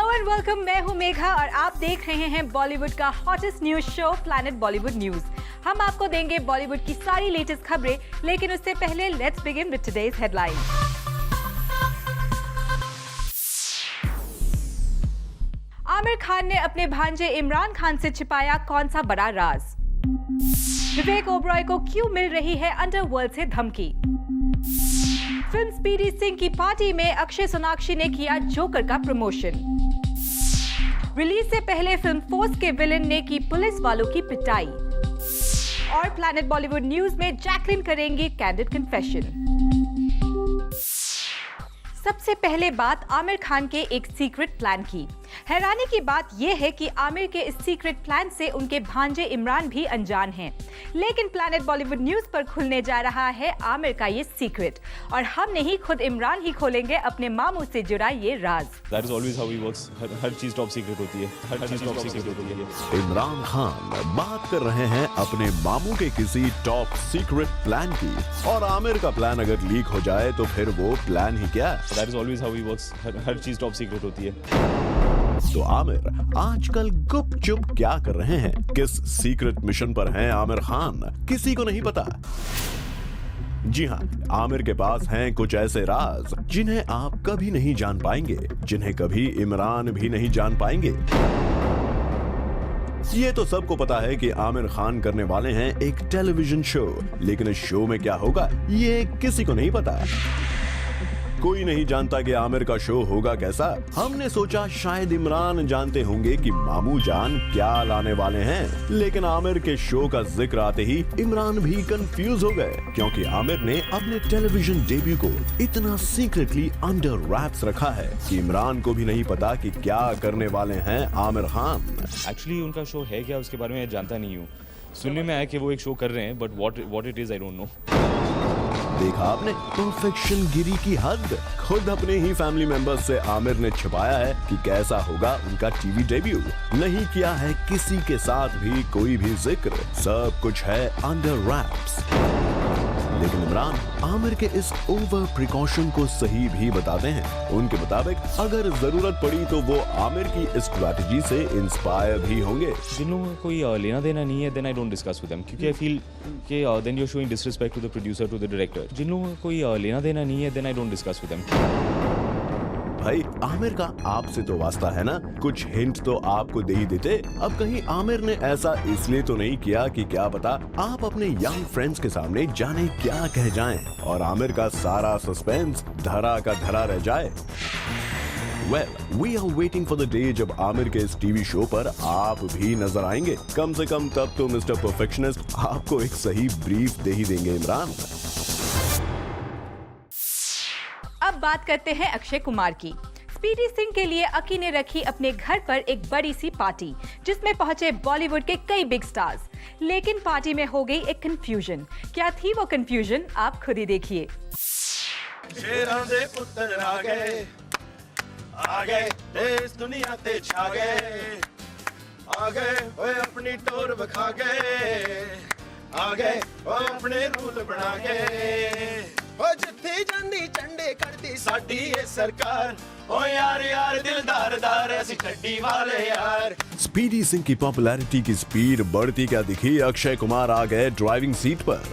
And welcome. मैं हूं मेघा और आप देख रहे हैं बॉलीवुड का hottest news show planet Bollywood news. हम आपको देंगे बॉलीवुड की सारी लेटेस्ट खबरें, लेकिन उससे पहले let's begin with today's headlines. Aamir Khan ने अपने भांजे इमरान खान से छिपाया कौन सा बड़ा राज? विवेक ओबरॉय को क्यों मिल रही है अंडरवर्ल्ड से धमकी? फिल्म स्पीडी सिंह की पार्टी में अक्षय सोनाक्षी ने किया जोकर का प्रमोशन। रिलीज से पहले फिल्म फोर्स के विलेन ने की पुलिस वालों की पिटाई। और प्लैनेट बॉलीवुड न्यूज में जैकलिन करेंगी कैंडिड कन्फेशन। सबसे पहले बात आमिर खान के एक सीक्रेट प्लान की। हैरानी की बात यह है कि आमिर के इस सीक्रेट प्लान से उनके भांजे इमरान भी अनजान हैं। लेकिन प्लैनेट बॉलीवुड न्यूज पर खुलने जा रहा है आमिर का ये सीक्रेट, और हम नहीं खुद इमरान ही खोलेंगे अपने मामू से जुड़ा ये राज। That is always how he works. हर चीज टॉप सीक्रेट होती है। हर चीज टॉप सीक्रेट होती है। इमरान खान बात कर रहे हैं अपने मामू के किसी टॉप सीक्रेट प्लान की, और आमिर का प्लान अगर लीक हो जाए तो फिर वो प्लान ही क्या? That is always how he works. हर चीज टॉप सीक्रेट होती है। तो आमिर आजकल गुपचुप क्या कर रहे हैं? किस सीक्रेट मिशन पर हैं आमिर खान? किसी को नहीं पता। जी हाँ, आमिर के पास हैं कुछ ऐसे राज जिन्हें आप कभी नहीं जान पाएंगे, जिन्हें कभी इमरान भी नहीं जान पाएंगे। ये तो सबको पता है कि आमिर खान करने वाले हैं एक टेलीविजन शो, लेकिन इस शो में क्या होगा ये किसी को नहीं पता। कोई नहीं जानता कि आमिर का शो होगा कैसा। हमने सोचा शायद इमरान जानते होंगे कि मामू जान क्या लाने वाले हैं, लेकिन आमिर के शो का जिक्र आते ही इमरान भी कंफ्यूज हो गए, क्योंकि आमिर ने अपने टेलीविजन डेब्यू को इतना सीक्रेटली अंडर रैप्स रखा है कि इमरान को भी नहीं पता कि क्या करने वाले हैं आमिर खान। एक्चुअली उनका शो है क्या उसके बारे में जानता नहीं हूँ। सुनने में आया कि वो एक शो कर रहे हैं, but what it is I don't know. देखा आपने परफेक्शन गिरी की हद। खुद अपने ही फैमिली मेंबर्स से आमिर ने छिपाया है कि कैसा होगा उनका टीवी डेब्यू। नहीं किया है किसी के साथ भी कोई भी जिक्र, सब कुछ है अंडर रैप्स। लेकिन इमरान आमिर के इस ओवर प्रिकॉशन को सही भी बताते हैं। उनके मुताबिक अगर जरूरत पड़ी तो वो आमिर की इस स्ट्रैटेजी से इंस्पायर भी होंगे। जिन लोगों को कोई लेना देना नहीं है, then I don't discuss with them, क्योंकि आई फील कि then you are showing disrespect to the producer, to the director. जिन लोगों को कोई लेना देना नहीं है, then I don't discuss with them. भाई आमिर का आपसे तो वास्ता है ना, कुछ हिंट तो आपको दे ही देते। अब कहीं आमिर ने ऐसा इसलिए तो नहीं किया कि क्या पता आप अपने यंग फ्रेंड्स के सामने जाने क्या कह जाएं और आमिर का सारा सस्पेंस धरा का धरा रह जाए। Well, we are waiting for the day जब आमिर के इस टीवी शो पर आप भी नजर आएंगे। कम से कम तब तो मिस्टर परफेक्शनिस्ट आपको एक सही ब्रीफ दे ही देंगे इमरान। अब बात करते हैं अक्षय कुमार की। स्पीडी सिंह के लिए अकी ने रखी अपने घर पर एक बड़ी सी पार्टी, जिसमें पहुंचे बॉलीवुड के कई बिग स्टार्स। लेकिन पार्टी में हो गई एक कंफ्यूजन। क्या थी वो कंफ्यूजन, आप खुद ही देखिए। शेरां दे पुत्तर आ गए देश दुनिया ते छा गए, आ गए ओए अपनी टोर विखा गए, आ गए ओए अपने रूल बना गए। ओ जिथे जांदी झंडे कड़दी साडी ये सरकार, ओ यार यार दिलदार दार ऐसी ठड्डी वाले यार। स्पीडी सिंह की पॉपुलैरिटी की स्पीड बढ़ती क्या दिखी, अक्षय कुमार आ गए ड्राइविंग सीट पर।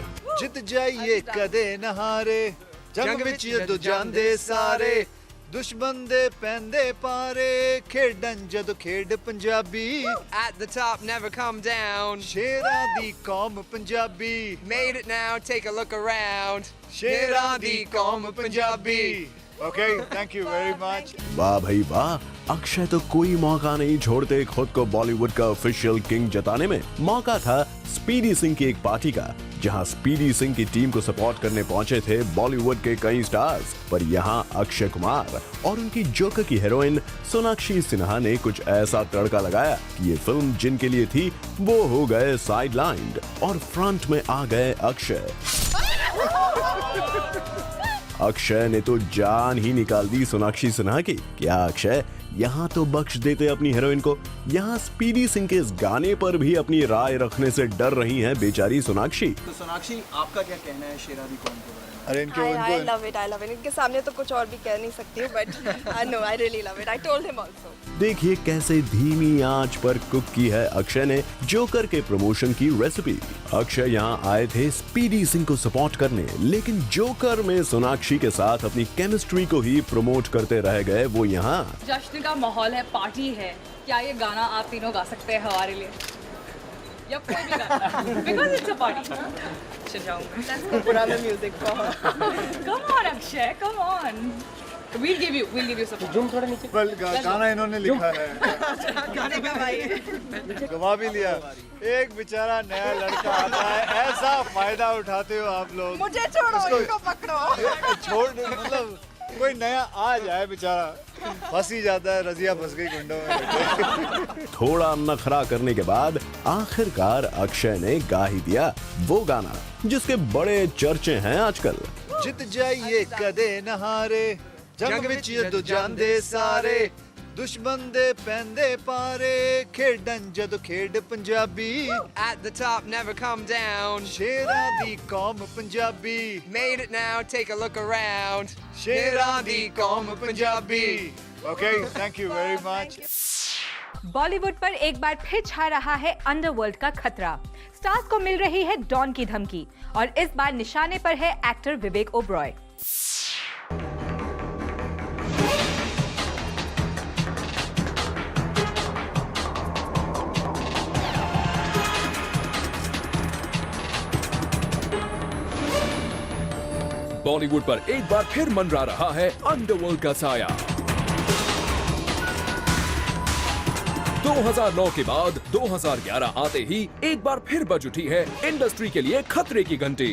जित जाइए कदे नहारे, जंग विच जदों जांदे सारे, दुश्मन दे पैंदे पारे, खेडन जदों खेड Punjabi. At the top, never come down. शेरां दी कौम Punjabi, Made it now, take a look around. शेरां दी कौम Punjabi. Okay, thank you very much. वाह भाई वाह, अक्षय तो कोई मौका नहीं छोड़ते खुद को बॉलीवुड का ऑफिशियल किंग जताने में। मौका था स्पीडी सिंह की एक पार्टी का, जहां स्पीडी सिंह की टीम को सपोर्ट करने पहुंचे थे बॉलीवुड के कई स्टार्स। पर यहां अक्षय कुमार और उनकी जोकर की हीरोइन सोनाक्षी सिन्हा ने कुछ ऐसा तड़का लगाया कि ये फिल्म जिनके लिए थी वो हो गए साइडलाइंड, और फ्रंट में आ गए अक्षय। अक्षय ने तो जान ही निकाल दी सोनाक्षी सिन्हा की। क्या अक्षय यहाँ तो बख्श देते अपनी हीरोइन को, यहाँ स्पीडी सिंह के इस गाने पर भी अपनी राय रखने से डर रही हैं बेचारी सोनाक्षी। तो सोनाक्षी, आपका क्या कहना है शेरा दी कौन के बारे में? अरे इनके I love it. इनके सामने तो कुछ और भी कह नहीं सकती हूँ, but I know, I really love it. I told him also. देखिए कैसे धीमी आंच पर कुक की है अक्षय ने जोकर के प्रमोशन की रेसिपी। अक्षय यहाँ आए थे स्पीडी सिंह को सपोर्ट करने, लेकिन जोकर में सोनाक्षी के साथ अपनी केमिस्ट्री को ही प्रमोट करते रह गए वो यहाँ। जश्न का माहौल है, पार्टी है, क्या ये गाना आप तीनों गा सकते हैं हमारे लिए या कोई भी गाना? Because it's a party. Let's go put on the music for her. Come on Akshay, come on. We'll give you support. बल गाना इन्होंने लिखा है, गाने का भाई है। गवा भी लिया। एक बेचारा नया लड़का आता है, ऐसा फायदा उठाते हो आप लोग। मुझे छोड़ो, इनको पकड़ो। छोड़ मतलब कोई नया आ जाए बेचारा फंस ही जाता है, रजिया फंस गई गुंडों में। थोड़ा नखरा करने के बाद आखिरकार अक्षय ने गा ही दिया वो गाना जिसके बड़े चर्चे हैं आजकल। जित जाइए कदे नहारे, जंग विच जदों जांदे सारे, दुश्मन दे पैंदे पारे, खेडन जदों खेड Punjabi, At the top, never come down. शेरां दी कौम Punjabi, Made it now, take a look around. शेरां दी कौम Punjabi. Okay, thank you very much. Bollywood पर एक बार फिर छा रहा है अंडरवर्ल्ड का खतरा। स्टार्स को मिल रही है डॉन की धमकी और इस बार निशाने पर है एक्टर विवेक ओबरॉय। बॉलीवुड पर एक बार फिर मंडरा रहा है अंडरवर्ल्ड का साया। 2009 के बाद 2011 आते ही एक बार फिर बज उठी है इंडस्ट्री के लिए खतरे की घंटी,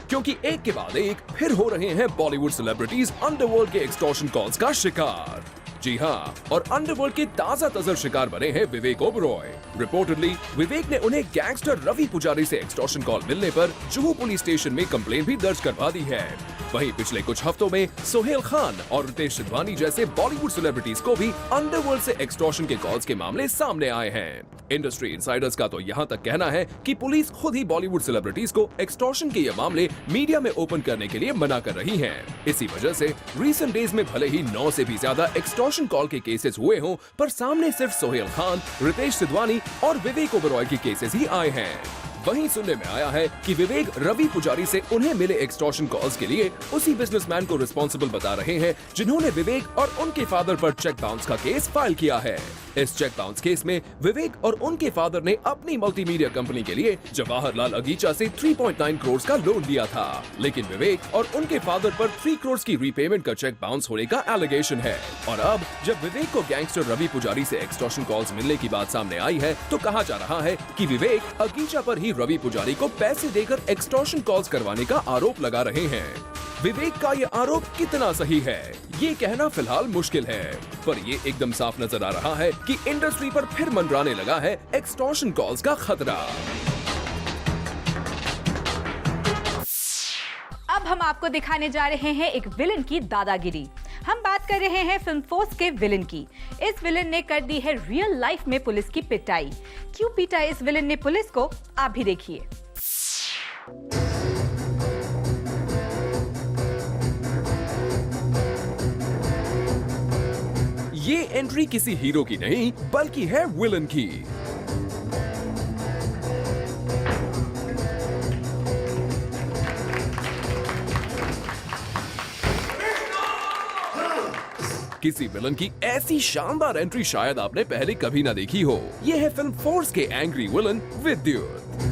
क्योंकि एक के बाद एक फिर हो रहे हैं बॉलीवुड सेलिब्रिटीज अंडरवर्ल्ड के एक्सटॉर्शन कॉल्स का शिकार। जी हाँ, और अंडरवर्ल्ड के ताजा तजर शिकार बने हैं विवेक ओबरॉय। रिपोर्टेडली विवेक ने उन्हें गैंगस्टर रवि पुजारी से एक्सटॉर्शन कॉल मिलने पर जुहू पुलिस स्टेशन में कंप्लेंट भी दर्ज करवा दी है। वहीं पिछले कुछ हफ्तों में सोहेल खान और रितेश सिद्धवानी जैसे बॉलीवुड सेलिब्रिटीज को भी अंडरवर्ल्ड से एक्सटॉर्शन के कॉल्स के मामले सामने आए हैं। इंडस्ट्री इनसाइडर्स का तो यहाँ तक कहना है कि पुलिस खुद ही बॉलीवुड सेलिब्रिटीज को एक्सटॉर्शन के ये मामले मीडिया में ओपन करने के लिए मना कर रही है। इसी वजह से रीसेंट डेज में भले ही 9 से भी ज्यादा एक्सटॉर्शन कॉल के केसेस हुए हों, पर सामने सिर्फ सोहेल खान, रितेश सिद्धवानी और विवेक ओबरॉय के केसेस ही आए हैं। वहीं सुनने में आया है कि विवेक रवि पुजारी से उन्हें मिले एक्सटॉर्शन कॉल्स के लिए उसी बिजनेसमैन को रिस्पॉन्सिबल बता रहे हैं जिन्होंने विवेक और उनके फादर पर चेक बाउंस का केस फाइल किया है। इस चेक बाउंस केस में विवेक और उनके फादर ने अपनी मल्टीमीडिया कंपनी के लिए जवाहरलाल अगीचा से 3.9 करोड़ का लोन लिया था, लेकिन विवेक और उनके फादर पर 3 करोड़ की रीपेमेंट का चेक बाउंस होने का एलिगेशन है। और अब जब विवेक को गैंगस्टर रवि पुजारी से एक्सटॉर्शन कॉल्स मिलने की बात सामने आई है, तो कहा जा रहा है कि विवेक अगीचा पर ही रवि पुजारी को पैसे देकर एक्सटॉर्शन कॉल्स करवाने का आरोप लगा रहे हैं। विवेक का ये आरोप कितना सही है, ये कहना फिलहाल मुश्किल है, पर ये एकदम साफ नजर आ रहा है कि इंडस्ट्री पर फिर मंडराने लगा है एक्सटॉर्शन कॉल्स का खतरा। अब हम आपको दिखाने जा रहे हैं एक विलन की दादागिरी। हम बात कर रहे हैं फिल्म फोर्स के विलन की। इस विलन ने कर दी है रियल लाइफ में पुलिस की पिटाई। क्यों पीटा इस विलन ने पुलिस को, आप भी देखिए। ये एंट्री किसी हीरो की नहीं बल्कि है विलन की। किसी विलन की ऐसी शानदार एंट्री शायद आपने पहले कभी ना देखी हो। ये है फिल्म फोर्स के एंग्री विलन विद्युत।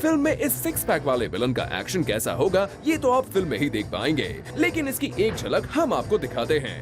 फिल्म में इस 6 पैक वाले विलन का एक्शन कैसा होगा ये तो आप फिल्म में ही देख पाएंगे, लेकिन इसकी एक झलक हम आपको दिखाते हैं।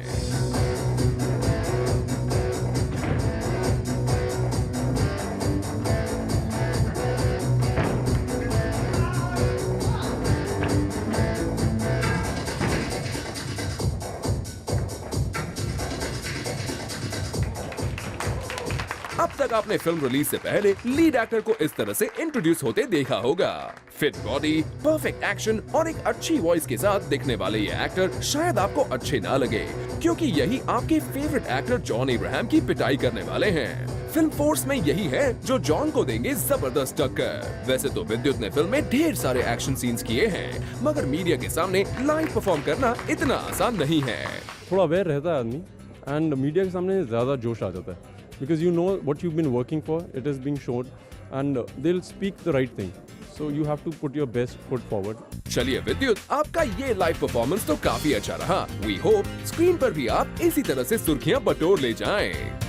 अब तक आपने फिल्म रिलीज से पहले लीड एक्टर को इस तरह से इंट्रोड्यूस होते देखा होगा। फिट बॉडी, परफेक्ट एक्शन और एक अच्छी वॉइस के साथ दिखने वाले ये एक्टर शायद आपको अच्छे ना लगे, क्योंकि यही आपके फेवरेट एक्टर जॉन इब्राहिम की पिटाई करने वाले हैं। फिल्म फोर्स में यही है जो जॉन को देंगे जबरदस्त टक्कर। वैसे तो विद्युत ने फिल्म में ढेर सारे एक्शन सीन्स किए हैं, मगर मीडिया के सामने लाइव परफॉर्म करना इतना आसान नहीं है। थोड़ा अवेयर रहता है आदमी एंड मीडिया के सामने ज़्यादा जोश आ जाता है, because you know what you been working for, it is being shown and they will speak the right thing, so you have to put your best foot forward. चलिए विद्युत, आपका ये लाइव परफॉर्मेंस तो काफी अच्छा रहा। वी होप स्क्रीन पर भी आप इसी तरह से सुर्खियां बटोर ले जाएं।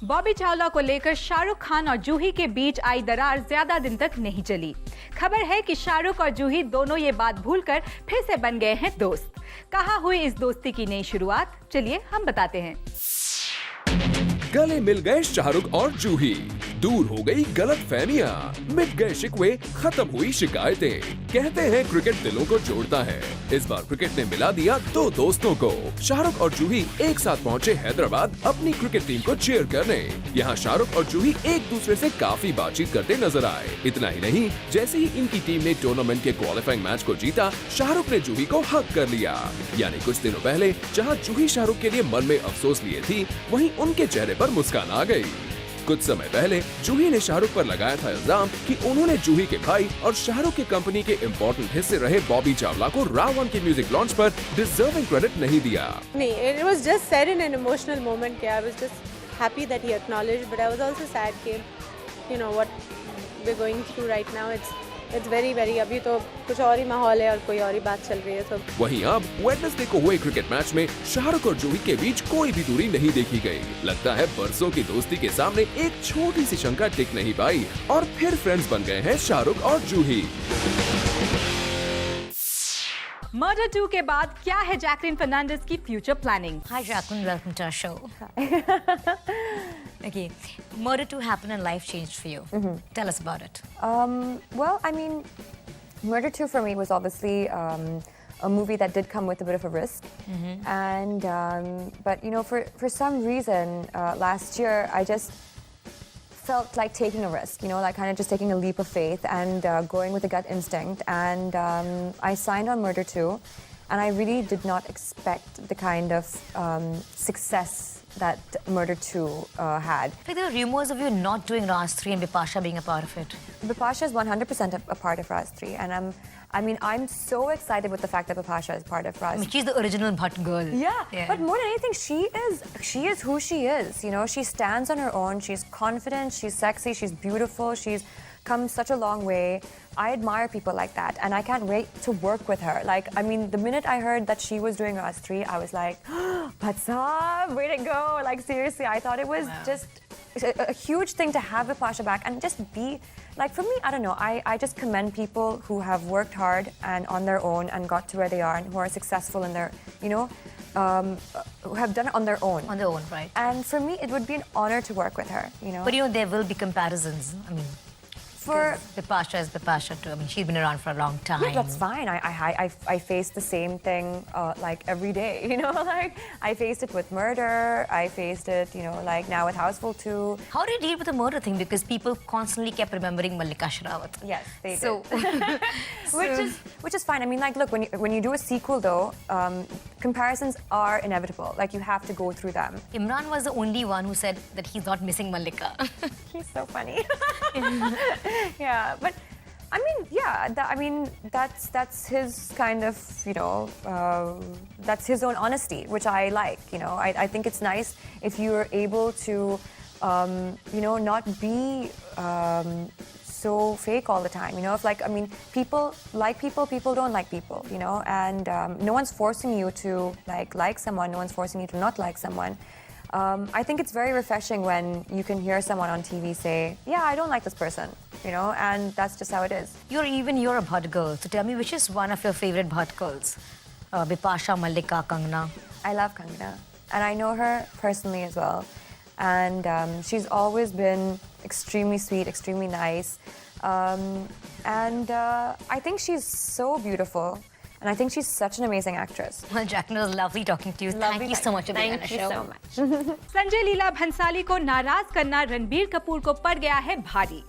बॉबी चावला को लेकर शाहरुख खान और जूही के बीच आई दरार ज्यादा दिन तक नहीं चली। खबर है कि शाहरुख और जूही दोनों ये बात भूलकर फिर से बन गए हैं दोस्त। कहाँ हुई इस दोस्ती की नई शुरुआत, चलिए हम बताते हैं। गले मिल गए शाहरुख और जूही, दूर हो गई गलतफहमियां, मिट गए शिकवे, खत्म हुई शिकायतें। कहते हैं क्रिकेट दिलों को जोड़ता है। इस बार क्रिकेट ने मिला दिया दो दोस्तों को। शाहरुख और जूही एक साथ पहुंचे हैदराबाद अपनी क्रिकेट टीम को चीयर करने। यहाँ शाहरुख और जूही एक दूसरे से काफी बातचीत करते नजर आए। इतना ही नहीं, जैसे ही इनकी टीम ने टूर्नामेंट के क्वालिफाइंग मैच को जीता, शाहरुख ने जूही को हक कर लिया। यानी कुछ दिनों पहले जहाँ जूही शाहरुख के लिए मन में अफसोस लिए थी, वहीं उनके चेहरे पर मुस्कान आ गई। कुछ समय पहले जूही ने शाहरुख पर लगाया था इल्जाम कि उन्होंने जूही के भाई और शाहरुख की कंपनी के इम्पोर्टेंट हिस्से रहे बॉबी चावला को रावण के म्यूजिक लॉन्च पर डिजर्विंग क्रेडिट नहीं दिया। नहीं, it was just said in an emotional moment कि I was just happy that he acknowledged, but I was also sad कि you know what we're going through right now. It's very अभी तो कुछ और ही माहौल है और कोई और ही बात चल रही है तो। वहीं अब वेडनेसडे को हुए क्रिकेट मैच में शाहरुख और जूही के बीच कोई भी दूरी नहीं देखी गई। लगता है बरसों की दोस्ती के सामने एक छोटी सी शंका टिक नहीं पाई और फिर फ्रेंड्स बन गए हैं शाहरुख और जूही। मर्डर 2 के बाद क्या है जैकलीन फर्नांडिस की future planning? Hi Jacqueline, welcome to our show. Okay, Murder 2 happened and life changed for you. Tell us about it. Well, I mean, Murder 2 for me was obviously a movie that did come with a bit of a risk. And but you know, for some reason last year I just felt like taking a risk, you know, like kind of just taking a leap of faith and going with a gut instinct. And I signed on Murder 2, and I really did not expect the kind of success that Murder 2 had. Like there were rumors of you not doing Raz 3 and Bipasha being a part of it. Bipasha is 100% a part of Raz 3, and I'm so excited with the fact that Bipasha is part of Raz. I mean, she's the original Bhatt girl. Yeah, but more than anything, she is who she is. You know, she stands on her own. She's confident. She's sexy. She's beautiful. She's come such a long way. I admire people like that, and I can't wait to work with her. Like, I mean, the minute I heard that she was doing Raz 3, I was like, Bhatsab, way to go! Like, seriously, I thought it was just a huge thing to have Bipasha back and just be, like, for me, I don't know, I just commend people who have worked hard and on their own and got to where they are and who are successful in their, you know, who have done it on their own. On their own, right. And for me, it would be an honor to work with her, you know. But, you know, there will be comparisons. I mean, for Bipasha is Bipasha too. I mean, she's been around for a long time. Yeah, that's fine. I face the same thing like every day, you know. Like I faced it with Murder. I faced it, you know, like now with Houseful 2. How do you deal with the Murder thing? Because people constantly kept remembering Mallika Sherawat. Yes, they did. Which is fine. I mean, like, look, when you do a sequel though, comparisons are inevitable. Like you have to go through them. Imran was the only one who said that he's not missing Mallika. He's so funny. Yeah, but I mean, yeah, I mean, that's his kind of, you know, that's his own honesty, which I like, you know. I think it's nice if you're able to, you know, not be so fake all the time, you know. If like, I mean, people like people, people don't like people, you know, and no one's forcing you to like someone, no one's forcing you to not like someone. I think it's very refreshing when you can hear someone on TV say, yeah, I don't like this person, you know, and that's just how it is. You're a Bhatt girl, so tell me, which is one of your favorite Bhatt girls? Bipasha, Mallika, Kangana? I love Kangana, and I know her personally as well. And she's always been extremely sweet, extremely nice. And I think she's so beautiful. And I think she's such an amazing actress. Well, Jacqueline, it was lovely talking to you. Thank you so much for being on the show. Thank you so much. Sanjay Leela Bhansali को नाराज करना रणबीर कपूर को पड़ गया है भारी।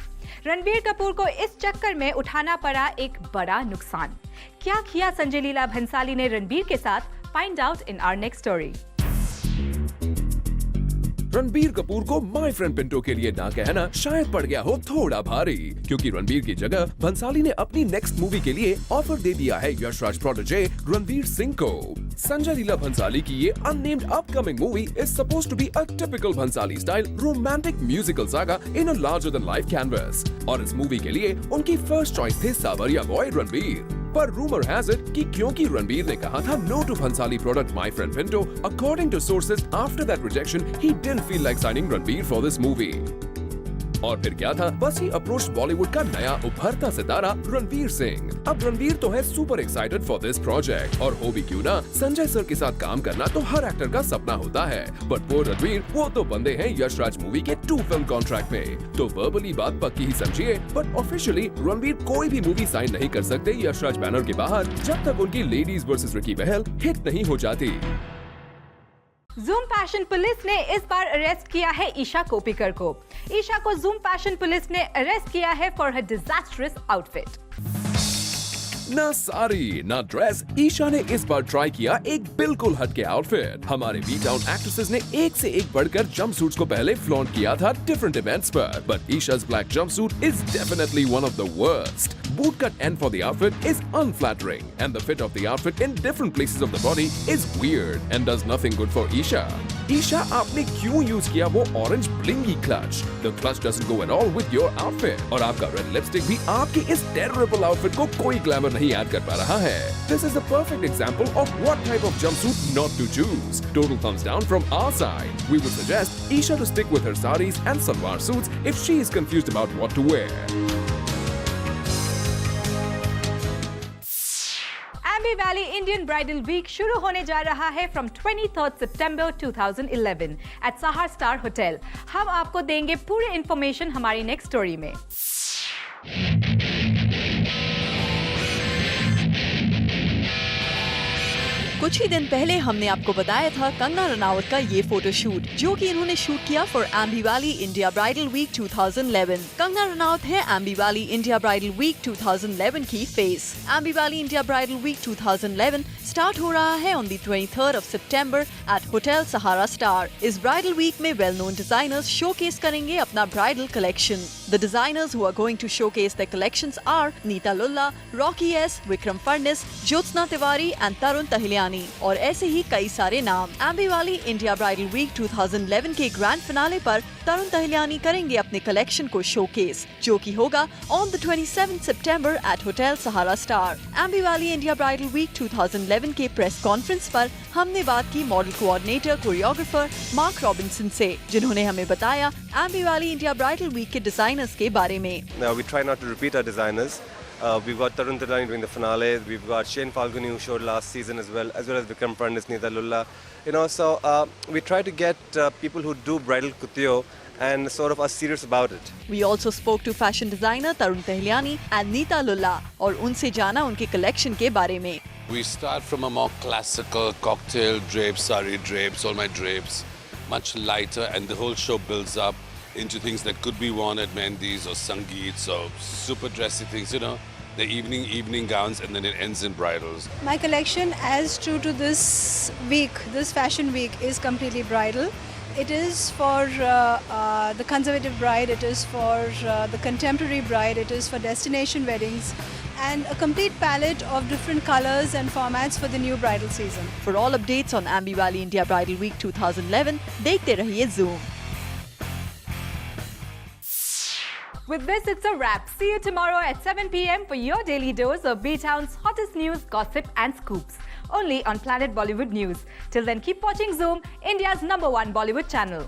रणबीर कपूर को इस चक्कर में उठाना पड़ा एक बड़ा नुकसान। क्या किया संजय लीला भंसाली ने रणबीर के साथ? Find out in our next story. Ranbir Kapoor को माय फ्रेंड पिंटो के लिए ना कहना शायद पड़ गया हो थोड़ा भारी, क्योंकि रणबीर की जगह भंसाली ने अपनी नेक्स्ट मूवी के लिए ऑफर दे दिया है यशराज प्रोटेजे रणवीर सिंह को। संजय लीला भंसाली की ये unnamed upcoming movie is supposed to be a typical Bhansali style romantic musical saga in a larger than life canvas, और इस मूवी के लिए उनकी फर्स्ट चॉइस थे सावरिया बॉय रणबीर। पर रूमर हैज इट कि क्योंकि रणबीर ने कहा था no to Bhansali product my friend Pinto, according to sources after that rejection he didn't feel like signing Ranbir for this movie. और फिर क्या था, बस ही अप्रोच बॉलीवुड का नया उभरता सितारा रणवीर सिंह। अब रणवीर तो है super excited for this project, और हो भी क्यों ना, संजय सर के साथ काम करना तो हर एक्टर का सपना होता है। बट वो रणवीर वो तो बंदे हैं यशराज मूवी के 2 फिल्म कॉन्ट्रैक्ट में, तो वर्बली बात पक्की ही समझिए, बट ऑफिशियली रणवीर कोई भी मूवी साइन नहीं कर सकते यशराज बैनर के बाहर जब तक उनकी लेडीज वर्सेस रिकी बहल हिट नहीं हो जाती। जूम फैशन पुलिस ने इस बार अरेस्ट किया है ईशा कोप्पिकर को। ईशा को जूम फैशन पुलिस ने अरेस्ट किया है फॉर हर डिजास्टरस आउटफिट। ना साड़ी ना ड्रेस, ईशा ने इस बार ट्राई किया एक बिल्कुल हटके आउटफिट। हमारे बी टाउन एक्ट्रेसेस ने एक से एक बढ़कर जंपसूट्स को पहले फ्लॉन्ट किया था डिफरेंट इवेंट्स पर, but ईशा's black jumpsuit is definitely one of the worst. Boot cut end for the outfit is unflattering, and the fit of the outfit in different places of the body is weird and does nothing good for Isha. Isha, आपने क्यों use किया वो orange blingy clutch? The clutch doesn't go at all with your outfit. और आपका red lipstick भी आपकी इस terrible outfit को कोई ग्लैमर नहीं ऐड कर पा रहा है। This is a perfect example of what type of jumpsuit not to choose. Total thumbs down from our side. We would suggest Isha to stick with her saris and salwar suits if she is confused about what to wear. Aamby Valley Indian bridal week शुरू होने जा रहा है from 23 सितंबर 2011 at Sahar star hotel. हम आपको देंगे पूरी इंफॉर्मेशन हमारी नेक्स्ट स्टोरी में। कुछ ही दिन पहले हमने आपको बताया था कंगना रनावत का ये फोटोशूट जो कि इन्होंने शूट किया for Aamby valley India bridal week 2011। Kangana Ranaut है Aamby valley India bridal week 2011 की face. Aamby valley India bridal week 2011 start हो रहा है on the 23rd of September at hotel Sahara star. इस ब्राइडल वीक में वेल नोन डिजाइनर्स शोकेस करेंगे अपना bridal collection. The designers who are going to showcase their collections are Neeta Lulla, Rocky S, Vikram Fadnis, Jyotsna Tiwari and Tarun Tahiliani और ऐसे ही कई सारे नाम। Aamby valley India bridal week 2011 के grand finale पर तरुण तहिलियानी करेंगे अपने कलेक्शन को शोकेस, जो कि होगा ऑन द 27 सितंबर at hotel Sahara star. Aamby valley India bridal week 2011 के प्रेस कॉन्फ्रेंस पर हमने बात की model coordinator choreographer Mark Robinson से, जिन्होंने हमें बताया एम्बी वैली इंडिया ब्राइडल वीक के डिजाइनर्स के बारे में। We try not to repeat our designers. We've got Tarun Tahiliani doing the finale. We've got Shane Falguni who showed last season as well as Vikram Fadnis, Neeta Lulla. So we try to get people who do bridal couture and sort of are serious about it. We also spoke to fashion designer Tarun Tahiliani and Neeta Lulla और उनसे जाना उनके collection के बारे में। We start from a more classical cocktail drapes, sari drapes, all my drapes, much lighter, and the whole show builds up into things that could be worn at Mehndis or Sangeets or super dressy things, the evening gowns, and then it ends in bridals. My collection, as true to this week, this fashion week, is completely bridal. It is for the conservative bride, it is for the contemporary bride, it is for destination weddings, and a complete palette of different colors and formats for the new bridal season. For all updates on Ambi Valley India Bridal Week 2011, देखते रहिए Zoom. With this, it's a wrap. See you tomorrow at 7 p.m. for your daily dose of B-Town's hottest news, gossip and scoops. Only on Planet Bollywood News. Till then, keep watching Zoom, India's #1 Bollywood channel.